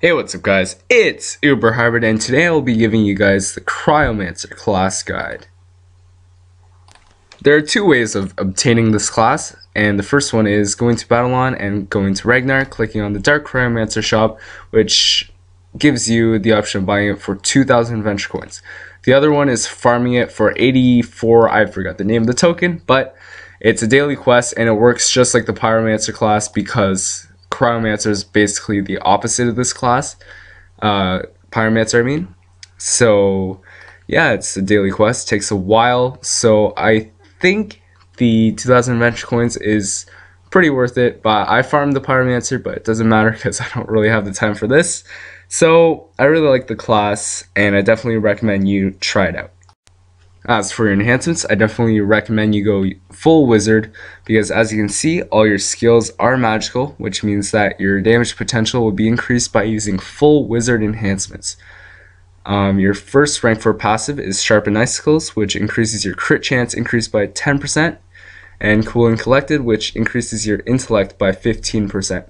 Hey, what's up guys, it's Uber Hybrid, and today I'll be giving you guys the Cryomancer class guide. There are two ways of obtaining this class, and the first one is going to Battleon and going to Ragnar, clicking on the Dark Cryomancer shop, which gives you the option of buying it for 2,000 adventure coins. The other one is farming it for 84, I forgot the name of the token, but it's a daily quest and it works just like the Pyromancer class because Cryomancer is basically the opposite of this class, Pyromancer I mean. So yeah, it's a daily quest, takes a while, so I think the 2,000 adventure coins is pretty worth it, but I farmed the Pyromancer, but it doesn't matter because I don't really have the time for this. So I really like the class and I definitely recommend you try it out. As for your enhancements, I definitely recommend you go full wizard because as you can see, all your skills are magical, which means that your damage potential will be increased by using full wizard enhancements. Your first rank 4 passive is Sharpen Icicles, which increases your crit chance increased by 10%, and Cool and Collected, which increases your intellect by 15%.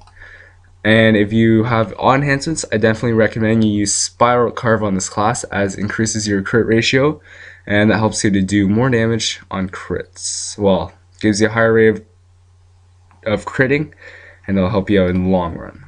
And if you have all enhancements, I definitely recommend you use Spiral Carve on this class as it increases your crit ratio, and that helps you to do more damage on crits. Well, gives you a higher rate of critting, and it'll help you out in the long run.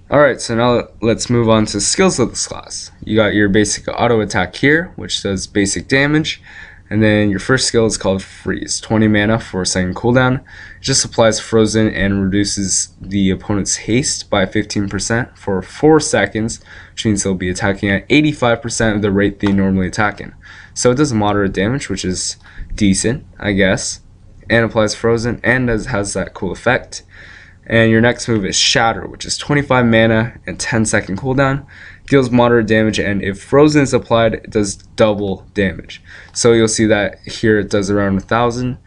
Alright, so now let's move on to skills of this class. You got your basic auto attack here, which does basic damage, and then your first skill is called Freeze, 20 mana for a second cooldown. It just applies frozen and reduces the opponent's haste by 15% for 4 seconds, which means they'll be attacking at 85% of the rate they normally attack in. So it does moderate damage, which is decent, I guess, and applies frozen and has that cool effect. And your next move is Shatter, which is 25 mana and 10-second cooldown. Deals moderate damage, and if frozen is applied, it does double damage. So you'll see that here it does around 1,000,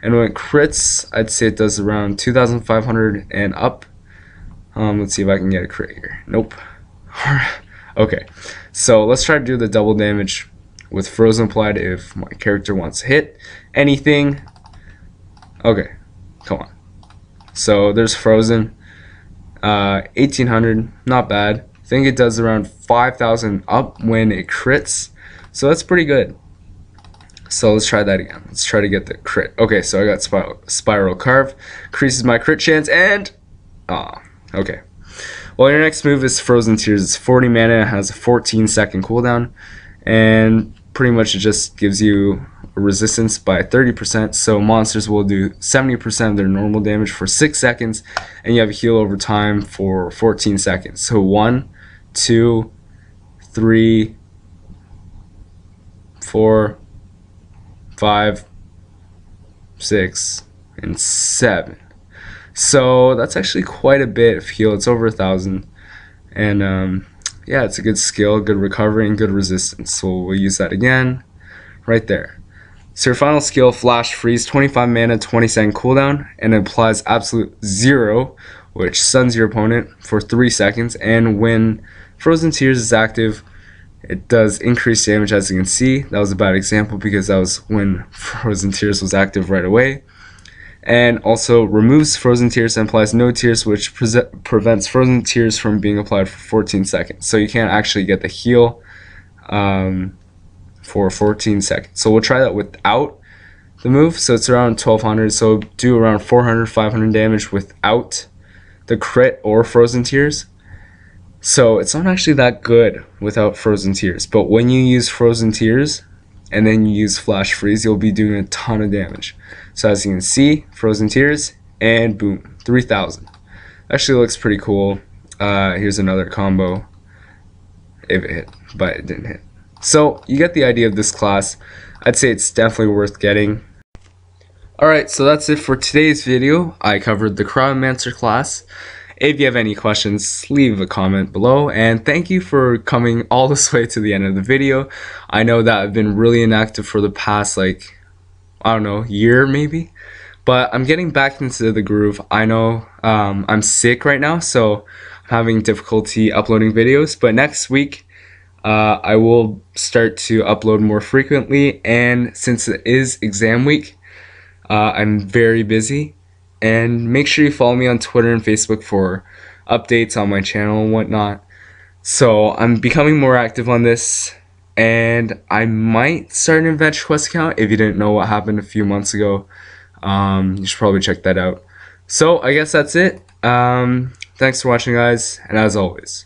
and when it crits, I'd say it does around 2,500 and up. Let's see if I can get a crit here. Nope. Okay, so let's try to do the double damage with frozen applied if my character wants to hit anything. Okay, come on. So there's frozen, 1,800, not bad. I think it does around 5,000 up when it crits, so that's pretty good. So let's try that again. Let's try to get the crit. Okay, so I got Spiral Carve, increases my crit chance, and okay. Well, your next move is Frozen Tears. It's 40 mana, it has a 14-second cooldown, and pretty much it just gives you a resistance by 30%, so monsters will do 70% of their normal damage for 6 seconds, and you have a heal over time for 14 seconds. So 1, 2, 3, 4, 5, 6, and 7. So that's actually quite a bit of heal. It's over 1,000, and yeah, it's a good skill, good recovery, and good resistance. So we'll use that again right there. So your final skill, Flash Freeze, 25 mana, 20-second cooldown, and it applies absolute 0, which stuns your opponent for 3 seconds. And when Frozen Tears is active, it does increase damage, as you can see. That was a bad example because that was when Frozen Tears was active right away. And also removes Frozen Tears and applies no tears, which prevents Frozen Tears from being applied for 14 seconds. So you can't actually get the heal for 14 seconds. So we'll try that without the move. So it's around 1,200. So do around 400, 500 damage without the crit or Frozen Tears. So it's not actually that good without Frozen Tears. But when you use Frozen Tears and then you use Flash Freeze, you'll be doing a ton of damage. So as you can see, Frozen Tears, and boom, 3,000. Actually looks pretty cool. Here's another combo, if it hit, but it didn't hit. So you get the idea of this class. I'd say it's definitely worth getting. Alright, so that's it for today's video. I covered the Cryomancer class. If you have any questions, leave a comment below, and thank you for coming all this way to the end of the video. I know that I've been really inactive for the past, like, I don't know, year maybe, but I'm getting back into the groove. I know I'm sick right now, so I'm having difficulty uploading videos, but next week I will start to upload more frequently, and since it is exam week, I'm very busy, and make sure you follow me on Twitter and Facebook for updates on my channel and whatnot. So I'm becoming more active on this, and I might start an Adventure Quest account. If you didn't know what happened a few months ago, you should probably check that out. So I guess that's it. Thanks for watching, guys, and as always,